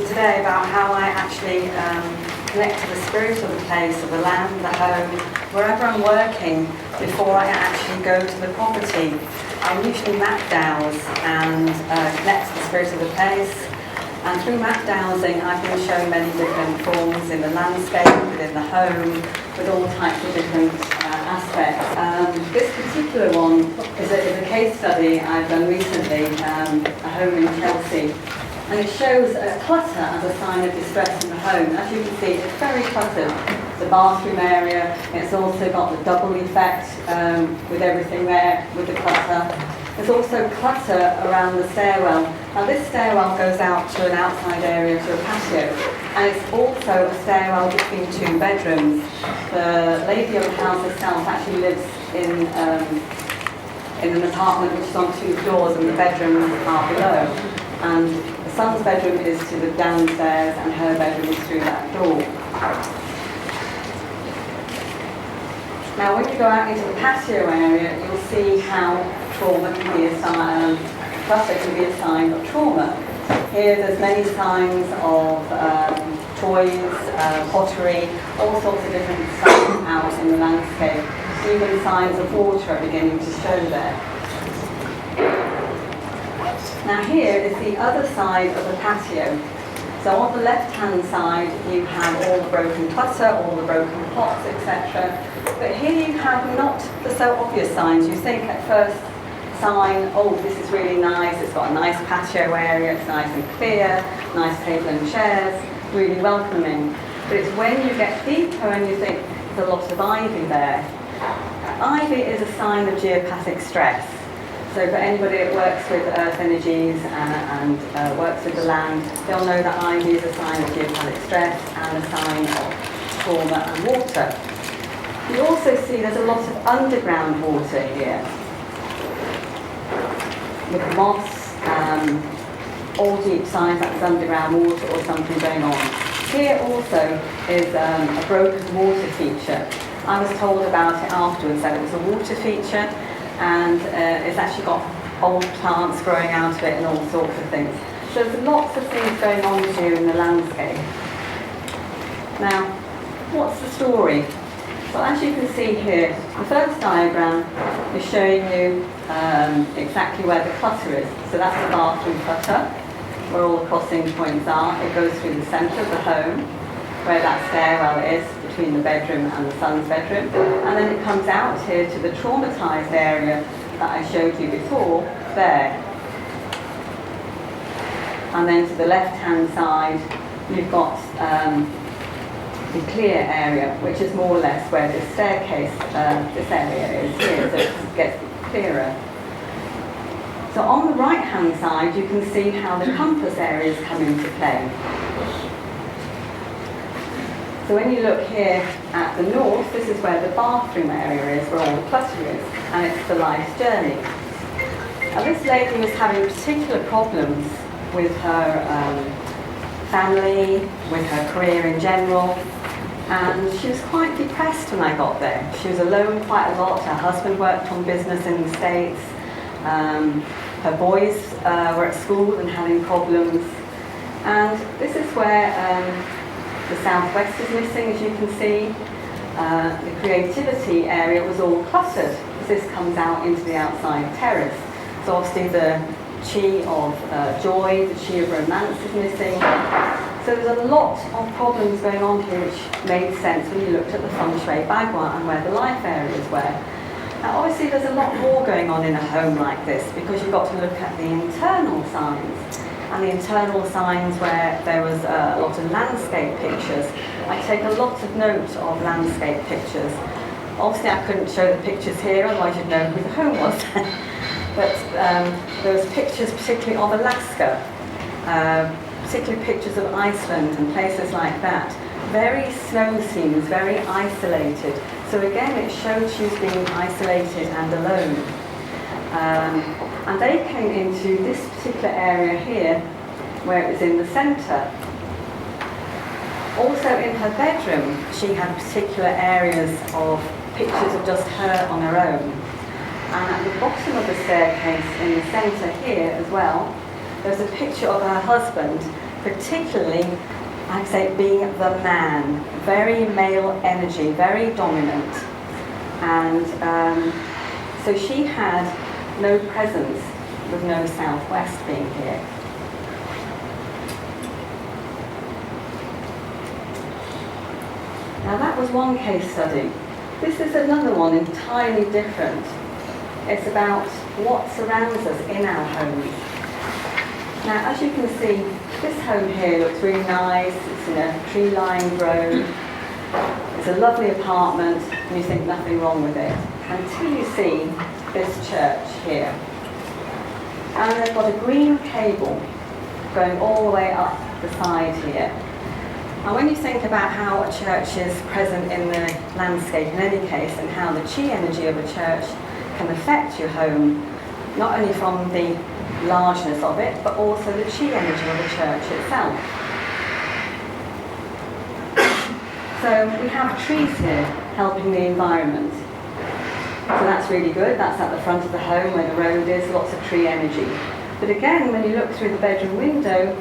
today about how I actually connect to the spirit of the place, of the land, the home, wherever I'm working before I actually go to the property. I usually map dowse and connect to the spirit of the place. And through map dowsing, I've been shown many different forms in the landscape, within the home, with all types of different aspects. This particular one is a case study I've done recently, a home in Chelsea. And it shows clutter as a sign of distress in the home. As you can see, it's very cluttered. The bathroom area, it's also got the double effect with everything there, with the clutter. There's also clutter around the stairwell. Now this stairwell goes out to an outside area, to a patio, and it's also a stairwell between two bedrooms. The lady of the house herself actually lives in an apartment which is on two floors, and the bedrooms are below. And the son's bedroom is to the downstairs, and her bedroom is through that door. Now, when you go out into the patio area, you'll see how trauma can be a sign, clutter can be a sign of trauma. Here, there's many signs of toys, pottery, all sorts of different signs out in the landscape. Even signs of water are beginning to show there. Now here is the other side of the patio. So on the left-hand side, you have all the broken clutter, all the broken pots, etc. But here you have not the so obvious signs. You think at first sign, oh, this is really nice, it's got a nice patio area, it's nice and clear, nice table and chairs, really welcoming. But it's when you get deeper and you think there's a lot of ivy there. Ivy is a sign of geopathic stress. So for anybody that works with earth energies and works with the land, they'll know that ivy is a sign of geopathic stress and a sign of trauma and water. You also see there's a lot of underground water here, with moss, all deep signs that there's underground water or something going on. Here also is a broken water feature. I was told about it afterwards that it was a water feature, and it's actually got old plants growing out of it and all sorts of things. So there's lots of things going on here in the landscape. Now, what's the story? Well, as you can see here, the first diagram is showing you exactly where the clutter is. So that's the bathroom clutter, where all the crossing points are. It goes through the centre of the home, where that stairwell is, between the bedroom and the son's bedroom. And then it comes out here to the traumatised area that I showed you before, there. And then to the left-hand side, you've got the clear area, which is more or less where this staircase, this area is here, so it gets clearer. So on the right-hand side, you can see how the compass areas come into play. So when you look here at the north, this is where the bathroom area is, where all the clutter is, and it's the life's journey. Now this lady was having particular problems with her family, with her career in general, and she was quite depressed when I got there. She was alone quite a lot. Her husband worked on business in the States. Her boys were at school and having problems. And this is where the southwest is missing, as you can see. The creativity area was all cluttered, as this comes out into the outside terrace. So obviously the chi of joy, the chi of romance is missing. So there's a lot of problems going on here which made sense when you looked at the Feng Shui bagua and where the life areas were. Now obviously there's a lot more going on in a home like this, because you've got to look at the internal signs. And the internal signs where there was a lot of landscape pictures. I take a lot of note of landscape pictures. Obviously I couldn't show the pictures here, otherwise you'd know who the home was. But there was pictures particularly of Alaska, particularly pictures of Iceland and places like that. Very snow scenes, very isolated. So again, it showed she was being isolated and alone. And they came into this particular area here, where it was in the centre. Also in her bedroom, she had particular areas of pictures of just her on her own. And at the bottom of the staircase, in the centre here as well, there's a picture of her husband, particularly, I'd say, being the man, very male energy, very dominant. And so she had no presence with no southwest being here. Now that was one case study. This is another one entirely different. It's about what surrounds us in our homes. Now, as you can see, this home here looks really nice. It's in a tree-lined road. It's a lovely apartment, and you think nothing wrong with it, until you see this church here. And they've got a green cable going all the way up the side here. And when you think about how a church is present in the landscape in any case, and how the chi energy of a church can affect your home, not only from the largeness of it, but also the chi energy of the church itself. So we have trees here helping the environment. So that's really good. That's at the front of the home where the road is, lots of tree energy. But again, when you look through the bedroom window,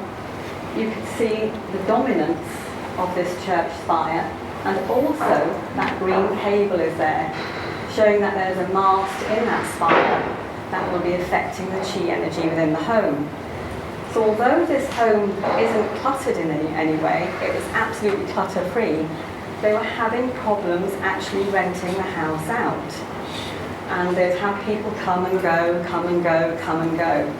you can see the dominance of this church spire, and also that green cable is there, showing that there's a mast in that spire that will be affecting the chi energy within the home. So although this home isn't cluttered in any way, it was absolutely clutter-free, they were having problems actually renting the house out. And they'd have people come and go, come and go, come and go.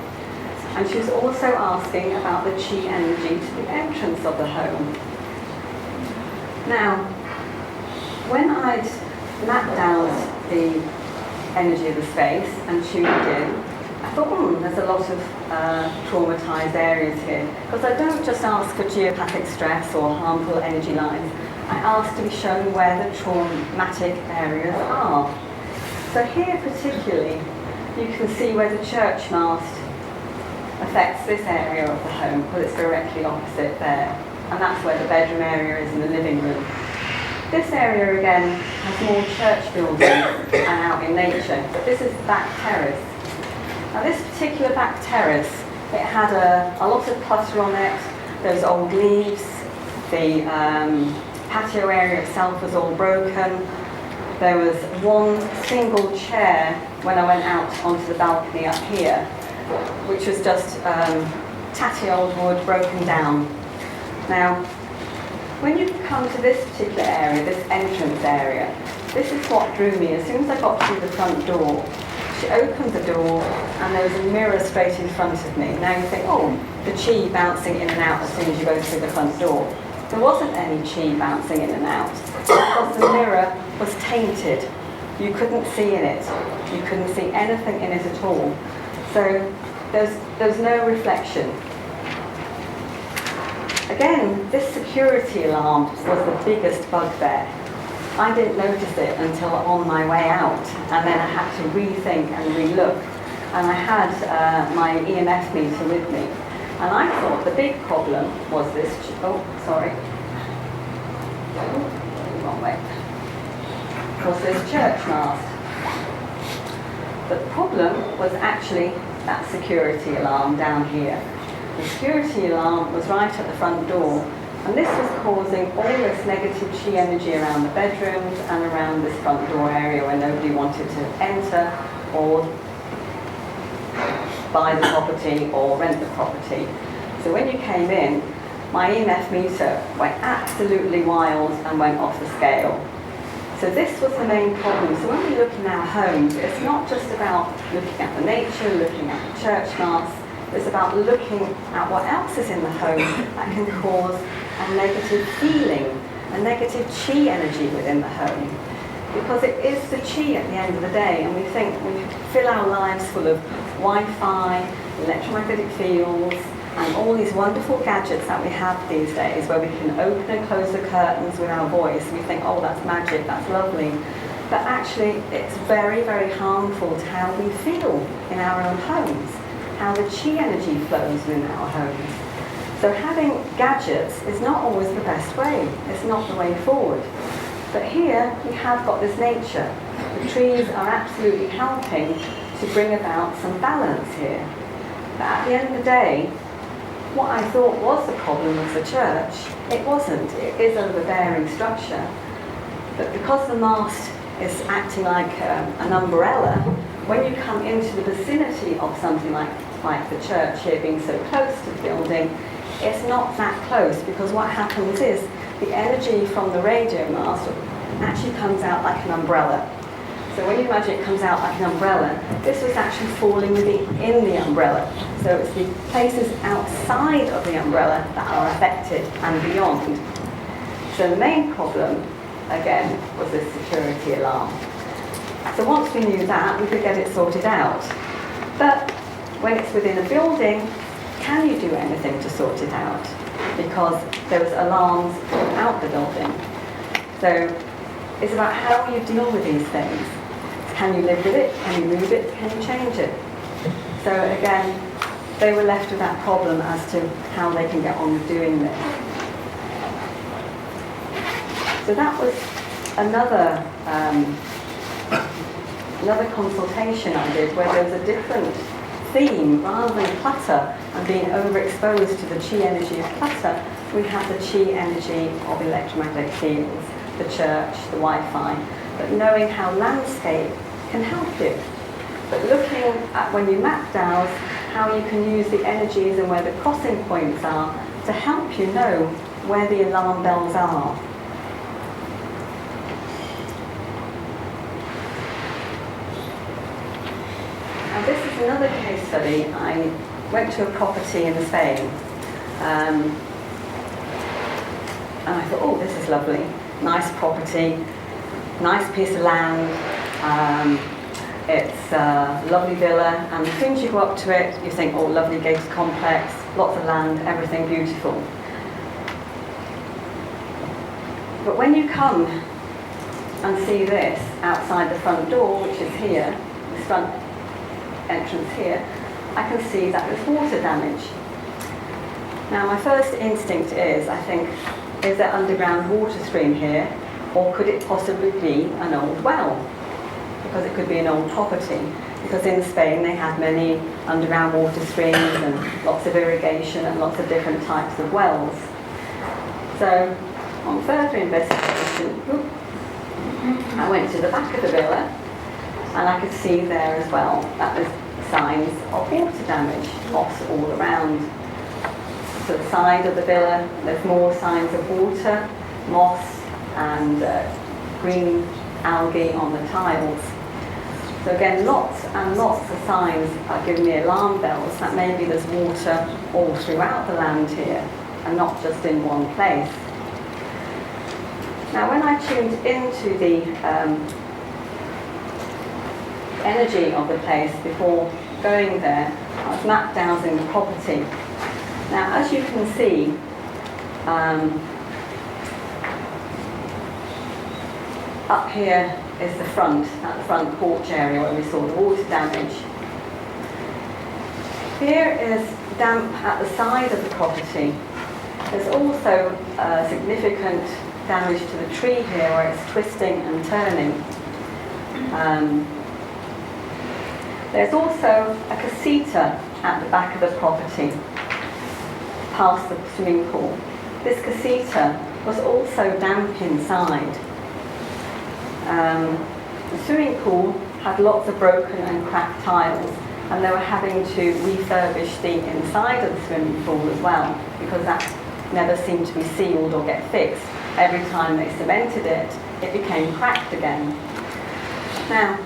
And she was also asking about the chi energy to the entrance of the home. Now, when I'd mapped out the energy of the space and tuned in, I thought, there's a lot of traumatized areas here. Because I don't just ask for geopathic stress or harmful energy lines. I ask to be shown where the traumatic areas are. So here particularly, you can see where the church mast affects this area of the home, because it's directly opposite there. And that's where the bedroom area is in the living room. This area again has more church buildings and out in nature, but this is the back terrace. Now this particular back terrace, it had a lot of clutter on it. There's old leaves, the patio area itself was all broken. There was one single chair when I went out onto the balcony up here, which was just tatty old wood broken down. Now, when you come to this particular area, this entrance area, this is what drew me. As soon as I got through the front door, she opened the door and there was a mirror straight in front of me. Now you think, the chi bouncing in and out as soon as you go through the front door. There wasn't any chi bouncing in and out because the mirror was tainted. You couldn't see in it. You couldn't see anything in it at all. So there's no reflection. Again, this security alarm was the biggest bugbear. I didn't notice it until on my way out, and then I had to rethink and relook. And I had my EMF meter with me. And I thought the big problem was this, wrong way. Was this church mast. The problem was actually that security alarm down here. The security alarm was right at the front door, and this was causing all this negative chi energy around the bedrooms and around this front door area where nobody wanted to enter or buy the property or rent the property. So when you came in, my EMF meter went absolutely wild and went off the scale. So this was the main problem. So when we look in our homes, it's not just about looking at the nature, looking at the church mass. It's about looking at what else is in the home that can cause a negative feeling, a negative chi energy within the home. Because it is the chi at the end of the day, and we think we fill our lives full of Wi-Fi, electromagnetic fields, and all these wonderful gadgets that we have these days where we can open and close the curtains with our voice. We think, that's magic, that's lovely. But actually, it's very, very harmful to how we feel in our own homes, how the chi energy flows within our homes. So having gadgets is not always the best way. It's not the way forward. But here, we have got this nature. The trees are absolutely helping to bring about some balance here. But at the end of the day, what I thought was the problem was the church. It wasn't. It is an overbearing structure. But because the mast is acting like an umbrella, when you come into the vicinity of something like the church here being so close to the building, it's not that close, because what happens is the energy from the radio mast actually comes out like an umbrella. So when you imagine it comes out like an umbrella, this was actually falling in the umbrella. So it's the places outside of the umbrella that are affected and beyond. So the main problem, again, was this security alarm. So once we knew that, we could get it sorted out. But when it's within a building, can you do anything to sort it out? Because there was alarms out the building. So it's about how you deal with these things. Can you live with it? Can you move it? Can you change it? So again, they were left with that problem as to how they can get on with doing this. So that was another consultation I did, where there was a different theme. Rather than clutter and being overexposed to the chi energy of clutter, we have the chi energy of electromagnetic fields, the church, the Wi-Fi, but knowing how landscape can help you. But looking at, when you map dowse, how you can use the energies and where the crossing points are to help you know where the alarm bells are. And this is another case study. I went to a property in Spain, and I thought, oh, this is lovely. Nice property, nice piece of land. It's a lovely villa, and as soon as you go up to it, you think, oh, lovely gated complex, lots of land, everything beautiful. But when you come and see this outside the front door, which is here, this front entrance here, I can see that there's water damage. Now my first instinct is, I think, is there underground water stream here, or could it possibly be an old well? Because it could be an old property. Because in Spain they have many underground water streams and lots of irrigation and lots of different types of wells. So on further investigation, I went to the back of the villa, and I could see there as well that there's signs of water damage, moss all around. To the side of the villa, there's more signs of water, moss, and green algae on the tiles. So again, lots and lots of signs are giving me alarm bells that maybe there's water all throughout the land here, and not just in one place. Now when I tuned into the energy of the place before going there, I was map dowsing the property. Now as you can see, up here is the front porch area where we saw the water damage. Here is damp at the side of the property. There's also significant damage to the tree here where it's twisting and turning. There's also a casita at the back of the property, past the swimming pool. This casita was also damp inside. The swimming pool had lots of broken and cracked tiles, and they were having to refurbish the inside of the swimming pool as well, because that never seemed to be sealed or get fixed. Every time they cemented it, it became cracked again. Now,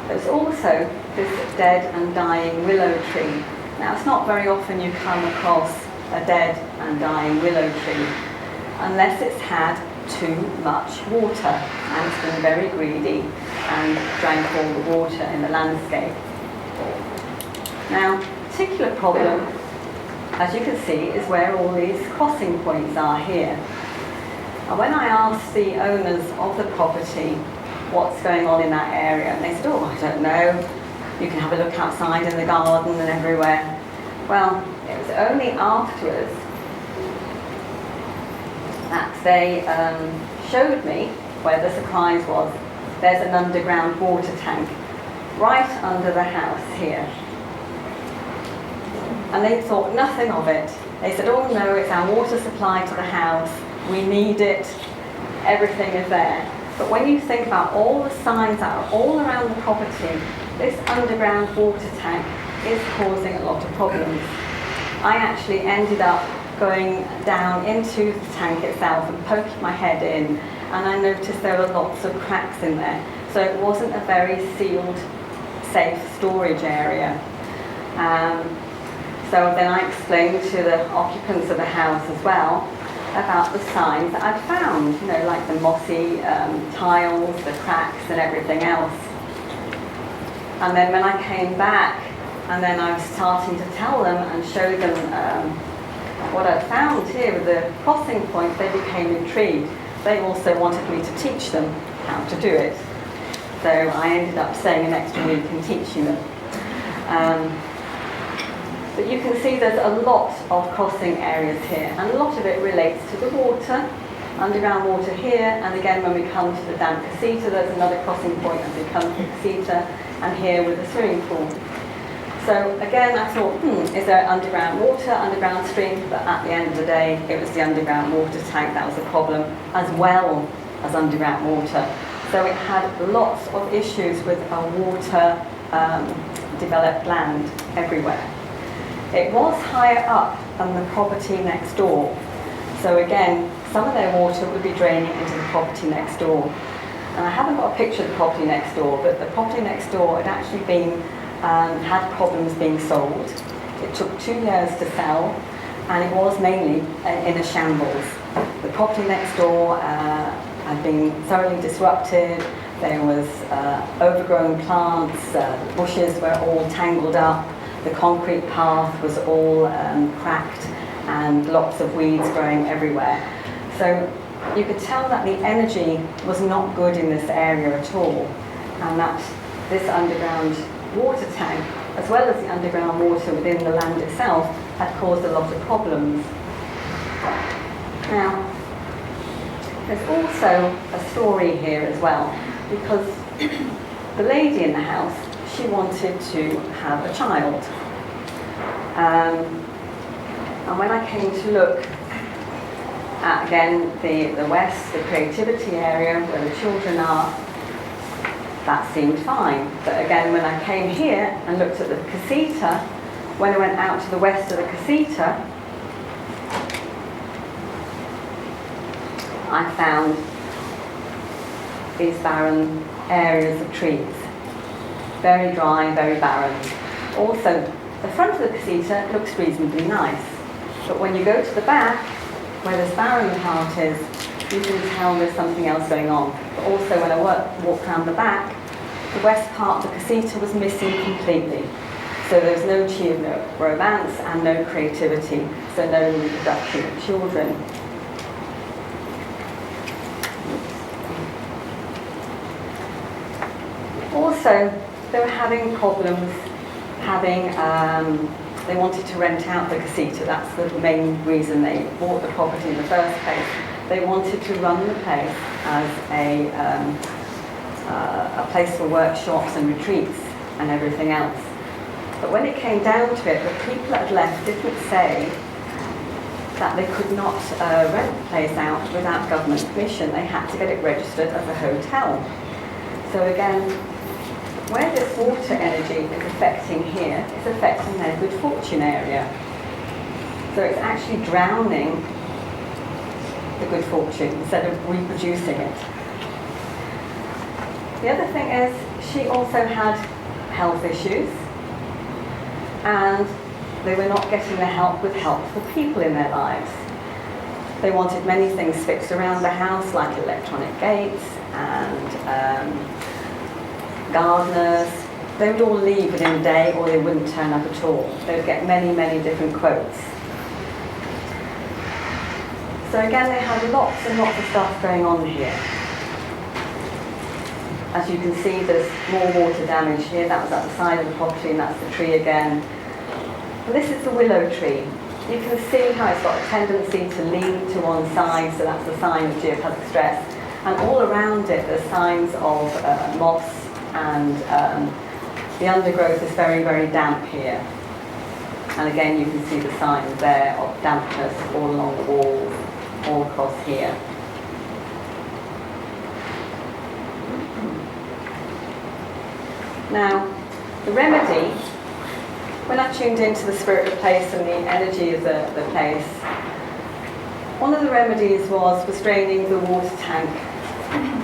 there's also this dead and dying willow tree. Now, it's not very often you come across a dead and dying willow tree, unless it's had too much water and it's been very greedy and drank all the water in the landscape. Now, particular problem, as you can see, is where all these crossing points are here. And when I asked the owners of the property what's going on in that area, and they said, oh, I don't know, you can have a look outside in the garden and everywhere. Well, it was only afterwards that they showed me where the surprise was. There's an underground water tank right under the house here. And they thought nothing of it. They said, oh no, it's our water supply to the house, we need it, everything is there. But when you think about all the signs that are all around the property, this underground water tank is causing a lot of problems. I actually ended up going down into the tank itself and poking my head in, and I noticed there were lots of cracks in there. So it wasn't a very sealed, safe storage area. So then I explained to the occupants of the house as well about the signs that I'd found, you know, like the mossy tiles, the cracks and everything else. And then when I came back, and then I was starting to tell them and show them what I'd found here with the crossing point, they became intrigued. They also wanted me to teach them how to do it. So I ended up staying an extra week and teaching them. But you can see there's a lot of crossing areas here, and a lot of it relates to the water, underground water here, and again when we come to the damp casita, there's another crossing point as we come to the casita, and here with the swimming pool. So again, I thought, is there underground water, underground stream? But at the end of the day, it was the underground water tank that was the problem, as well as underground water. So it had lots of issues with a water developed land everywhere. It was higher up than the property next door. So again, some of their water would be draining into the property next door. And I haven't got a picture of the property next door, but the property next door had actually been had problems being sold. It took 2 years to sell, and it was mainly in a shambles. The property next door had been thoroughly disrupted. There was overgrown plants, bushes were all tangled up, the concrete path was all cracked, and lots of weeds growing everywhere. So you could tell that the energy was not good in this area at all, and that this underground water tank, as well as the underground water within the land itself, had caused a lot of problems. Now, there's also a story here as well, because the lady in the house, she wanted to have a child. And when I came to look at, again, the west, the creativity area where the children are, that seemed fine. But again, when I came here and looked at the casita, when I went out to the west of the casita, I found these barren areas of trees. Very dry, very barren. Also, the front of the casita looks reasonably nice. But when you go to the back, where this barren part is, you can tell there's something else going on. But also when I walked around the back, the west part of the casita was missing completely. So there was no chi of no romance and no creativity, so no reproduction of children. Also, they were having problems they wanted to rent out the casita. That's the main reason they bought the property in the first place. They wanted to run the place as a place for workshops and retreats and everything else. But when it came down to it, the people that had left didn't say that they could not rent the place out without government permission. They had to get it registered as a hotel. So again, where this water energy is affecting here, it's affecting their good fortune area. So it's actually drowning the good fortune instead of reproducing it. The other thing is, she also had health issues, and they were not getting the help with helpful people in their lives. They wanted many things fixed around the house, like electronic gates and gardeners. They would all leave within a day, or they wouldn't turn up at all. They would get many, many different quotes. So again, they had lots and lots of stuff going on here. As you can see, there's more water damage here. That was at the side of the property, and that's the tree again. And this is the willow tree. You can see how it's got a tendency to lean to one side, so that's a sign of geopathic stress. And all around it, there's signs of moss, and the undergrowth is very, very damp here. And again, you can see the signs there of dampness all along the walls, all across here. Now, the remedy, when I tuned into the spirit of the place and the energy of the place, one of the remedies was draining the water tank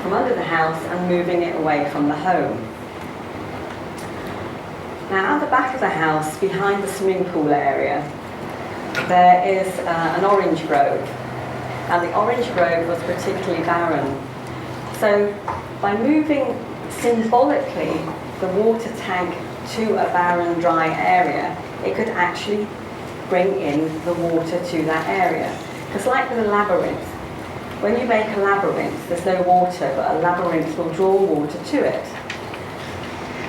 from under the house and moving it away from the home. Now, at the back of the house, behind the swimming pool area, there is an orange grove. And the orange grove was particularly barren. So, by moving symbolically the water tank to a barren, dry area, it could actually bring in the water to that area. Because like with a labyrinth, when you make a labyrinth, there's no water, but a labyrinth will draw water to it.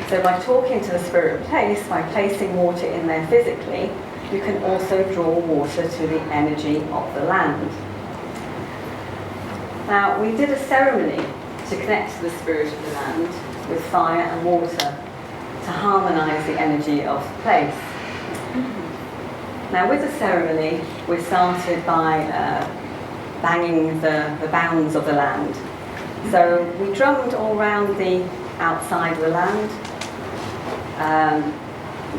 So by talking to the spirit of place, by placing water in there physically, you can also draw water to the energy of the land. Now, we did a ceremony to connect to the spirit of the land with fire and water to harmonise the energy of the place. Now, with the ceremony, we started by banging the bounds of the land. So we drummed all around the outside of the land,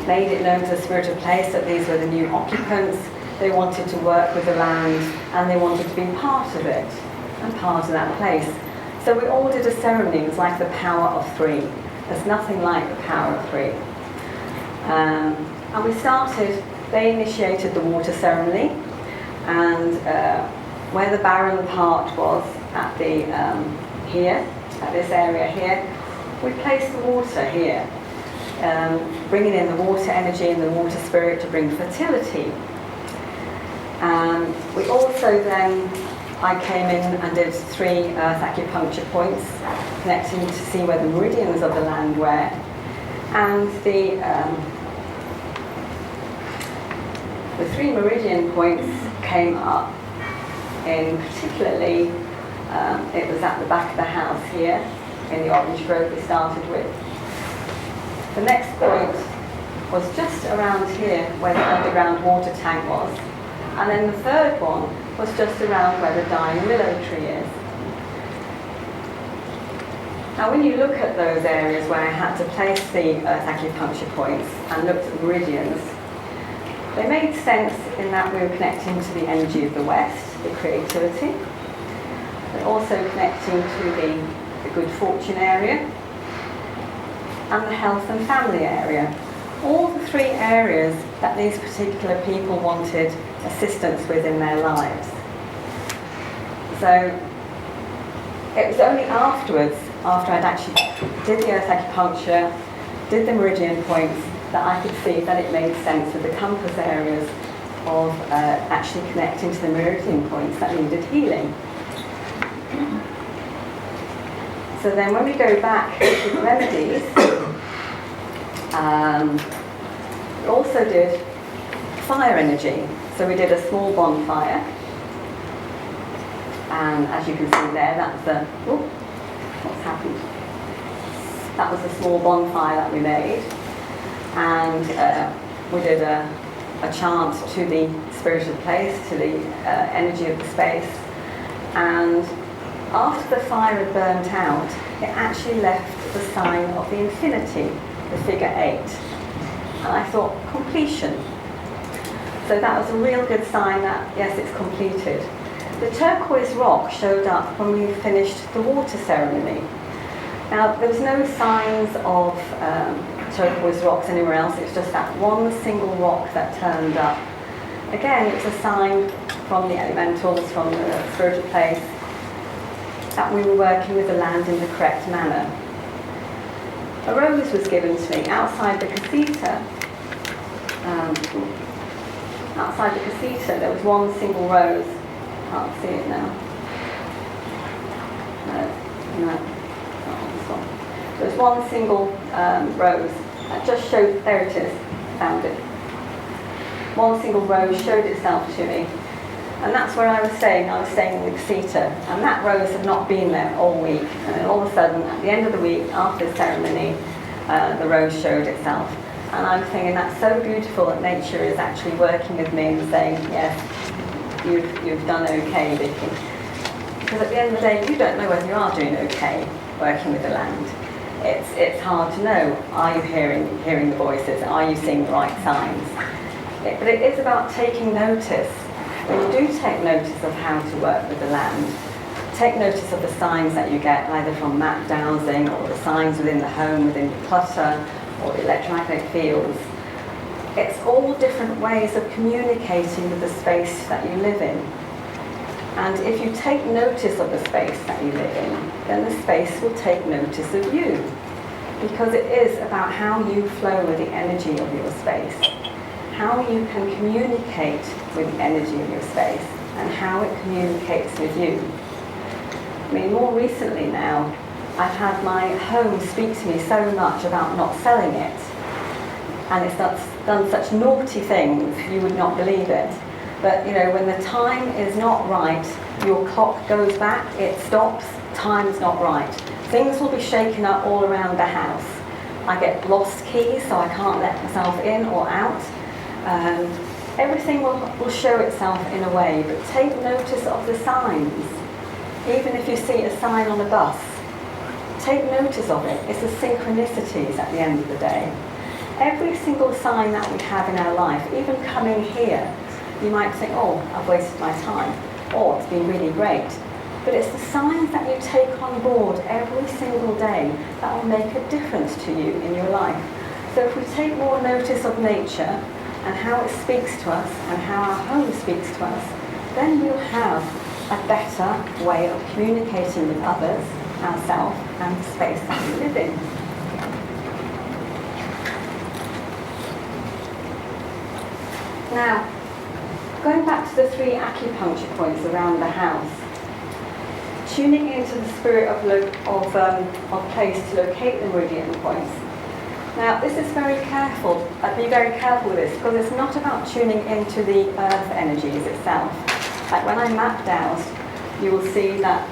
made it known to the spirit of place that these were the new occupants. They wanted to work with the land and they wanted to be part of it and part of that place. So we all did a ceremony. It was like the power of three. There's nothing like the power of three. And we started, they initiated the water ceremony, and where the barren part was at the here, at this area here, we placed the water here, bringing in the water energy and the water spirit to bring fertility. We also then, I came in and did 3 earth acupuncture points, connecting to see where the meridians of the land were. And the 3 meridian points came up in particularly, it was at the back of the house here, in the orange grove we started with. The next point was just around here where the underground water tank was. And then the third one was just around where the dying willow tree is. Now when you look at those areas where I had to place the earth acupuncture points and looked at the meridians, they made sense in that we were connecting to the energy of the West, the creativity, but also connecting to the good fortune area and the health and family area. All the 3 areas that these particular people wanted assistance with in their lives. So it was only afterwards, after I'd actually did the earth acupuncture, did the meridian points, that I could see that it made sense with the compass areas of actually connecting to the meridian points that needed healing. So then when we go back to the remedies, we also did fire energy. So we did a small bonfire, and as you can see there, that's the, what's happened? That was a small bonfire that we made, and we did a chant to the spirit of the place, to the energy of the space, and after the fire had burnt out, it actually left the sign of the infinity, the figure 8. And I thought, completion. So that was a real good sign that, yes, it's completed. The turquoise rock showed up when we finished the water ceremony. Now, there was no signs of turquoise rocks anywhere else. It was just that one single rock that turned up. Again, it's a sign from the elementals, from the spirit of place, that we were working with the land in the correct manner. A rose was given to me outside the casita. Outside the casita, there was one single rose. Can't see it now. No, not this one. There was one single rose that just showed. There it is. Found it. One single rose showed itself to me, and that's where I was staying. I was staying in the casita, and that rose had not been there all week. And then all of a sudden, at the end of the week, after the ceremony, the rose showed itself. And I'm thinking that's so beautiful that nature is actually working with me and saying, yes, you've done okay, Vicky. Because at the end of the day, you don't know whether you are doing okay working with the land. It's hard to know. Are you hearing the voices? Are you seeing the right signs? But it is about taking notice. When you do take notice of how to work with the land, take notice of the signs that you get either from map dowsing or the signs within the home, within the clutter, or the electromagnetic fields. It's all different ways of communicating with the space that you live in. And if you take notice of the space that you live in, then the space will take notice of you. Because it is about how you flow with the energy of your space, how you can communicate with the energy of your space, and how it communicates with you. I mean, more recently now, I've had my home speak to me so much about not selling it. And it's done such naughty things, you would not believe it. But, you know, when the time is not right, your clock goes back, it stops, time's not right. Things will be shaken up all around the house. I get lost keys, so I can't let myself in or out. Everything will show itself in a way, but take notice of the signs. Even if you see a sign on a bus, take notice of it. It's the synchronicities at the end of the day. Every single sign that we have in our life, even coming here, you might think, oh, I've wasted my time, or it's been really great. But it's the signs that you take on board every single day that will make a difference to you in your life. So if we take more notice of nature and how it speaks to us and how our home speaks to us, then we'll have a better way of communicating with others, ourselves, and the space that we live in. Now, going back to the 3 acupuncture points around the house, tuning into the spirit of place to locate the meridian points. Now, this is very careful. Be very careful with this, because it's not about tuning into the earth energies itself. Like when I map dowsed, you will see that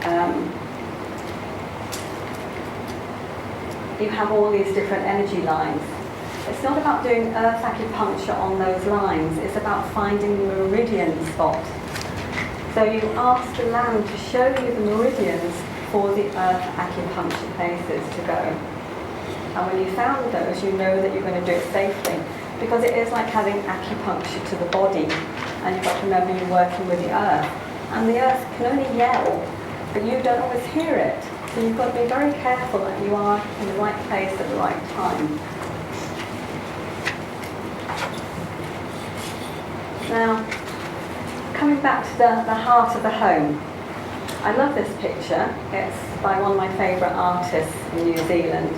you have all these different energy lines. It's not about doing earth acupuncture on those lines, it's about finding the meridian spot. So you ask the land to show you the meridians for the earth acupuncture places to go. And when you found those, you know that you're going to do it safely. Because it is like having acupuncture to the body, and you've got to remember you're working with the earth. And the earth can only yell, but you don't always hear it. So you've got to be very careful that you are in the right place at the right time. Now, coming back to the heart of the home, I love this picture. It's by one of my favourite artists in New Zealand.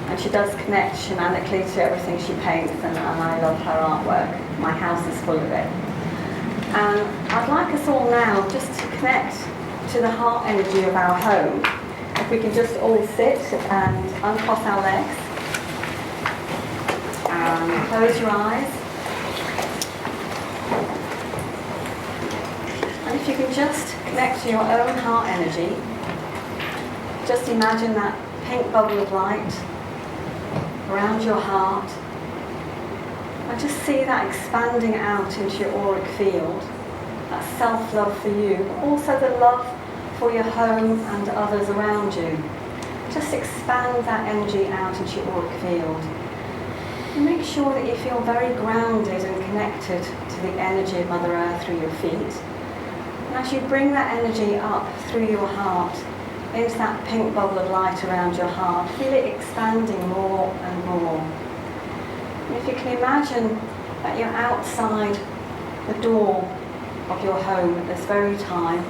And she does connect shamanically to everything she paints, and I love her artwork. My house is full of it. And I'd like us all now just to connect to the heart energy of our home. If we can just all sit and uncross our legs, and close your eyes. And if you can just connect to your own heart energy, just imagine that pink bubble of light around your heart, and just see that expanding out into your auric field, that self-love for you, but also the love for your home and others around you. Just expand that energy out into your auric field. And make sure that you feel very grounded and connected to the energy of Mother Earth through your feet. And as you bring that energy up through your heart, into that pink bubble of light around your heart, feel it expanding more and more. And if you can imagine that you're outside the door of your home at this very time,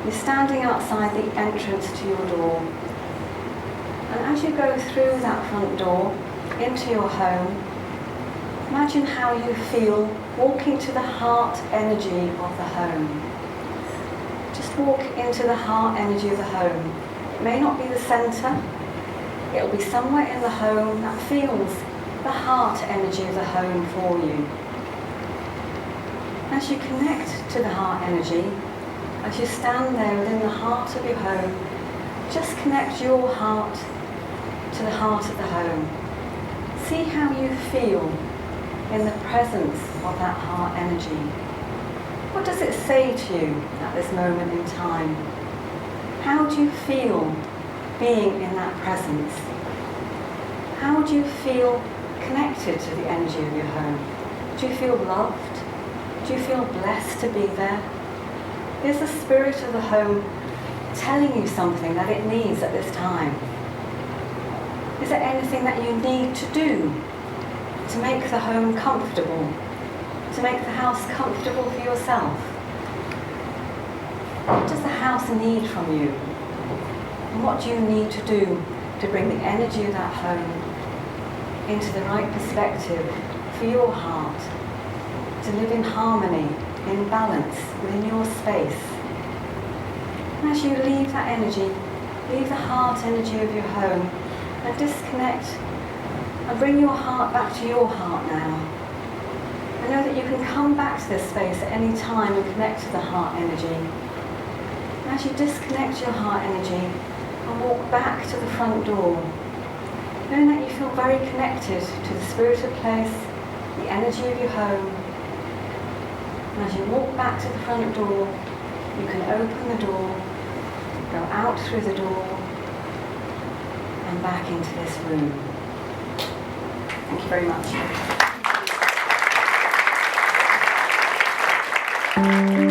you're standing outside the entrance to your door. And as you go through that front door into your home, imagine how you feel walking to the heart energy of the home. Just walk into the heart energy of the home. It may not be the centre, it'll be somewhere in the home that feels the heart energy of the home for you. As you connect to the heart energy, as you stand there within the heart of your home, just connect your heart to the heart of the home. see how you feel in the presence of that heart energy. What does it say to you at this moment in time? How do you feel being in that presence? How do you feel connected to the energy of your home? Do you feel loved? Do you feel blessed to be there? Is the spirit of the home telling you something that it needs at this time? Is there anything that you need to do to make the home comfortable, to make the house comfortable for yourself? What does the house need from you? And what do you need to do to bring the energy of that home into the right perspective for your heart, to live in harmony, in balance within your space? And as you leave that energy, leave the heart energy of your home and disconnect and bring your heart back to your heart now. And know that you can come back to this space at any time and connect to the heart energy. And as you disconnect your heart energy and walk back to the front door, knowing that you feel very connected to the spirit of place, the energy of your home. And as you walk back to the front door, you can open the door, go out through the door, and back into this room. Thank you very much.